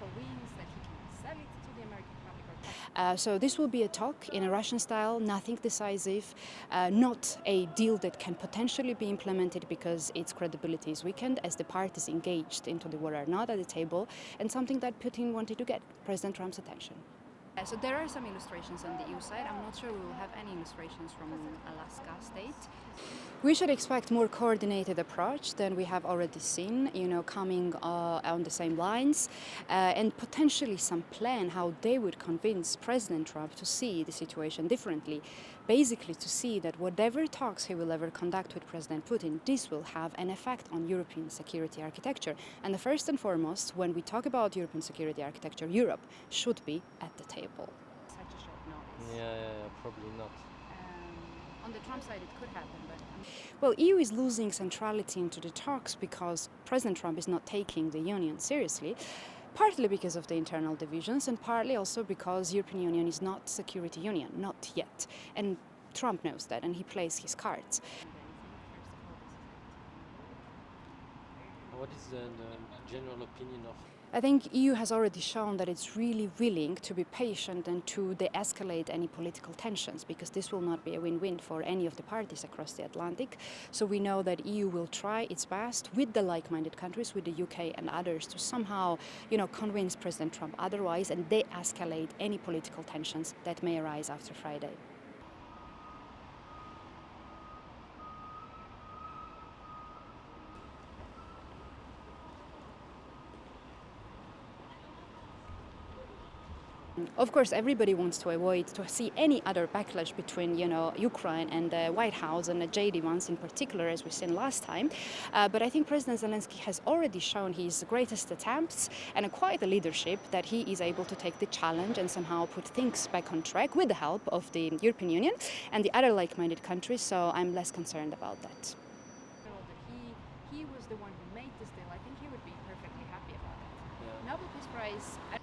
political wins, that he can sell it to the American public? So this will be a talk in a Russian style, nothing decisive, not a deal that can potentially be implemented because its credibility is weakened as the parties engaged into the war are not at the table, and something that Putin wanted to get President Trump's attention. So there are some illustrations on the EU side. I'm not sure we will have any illustrations from Alaska state. We should expect more coordinated approach than we have already seen, coming on the same lines, and potentially some plan how they would convince President Trump to see the situation differently. Basically to see that whatever talks he will ever conduct with President Putin, this will have an effect on European security architecture. And the first and foremost, when we talk about European security architecture, Europe should be at the table. Such a short notice. Yeah, probably not. On the Trump side, it could happen, but... Well, EU is losing centrality into the talks because President Trump is not taking the Union seriously, partly because of the internal divisions and partly also because European Union is not security union, not yet. And Trump knows that and he plays his cards. What is the general opinion of? I think EU has already shown that it's really willing to be patient and to de-escalate any political tensions, because this will not be a win-win for any of the parties across the Atlantic. So we know that EU will try its best with the like-minded countries, with the UK and others, to somehow, convince President Trump otherwise and de-escalate any political tensions that may arise after Friday. Of course, everybody wants to avoid to see any other backlash between, Ukraine and the White House and the JD ones in particular, as we've seen last time. But I think President Zelensky has already shown his greatest attempts and quite a leadership that he is able to take the challenge and somehow put things back on track with the help of the European Union and the other like-minded countries. So I'm less concerned about that. He was the one who made this deal. I think he would be perfectly happy about it. Yeah. Nobel Peace Prize.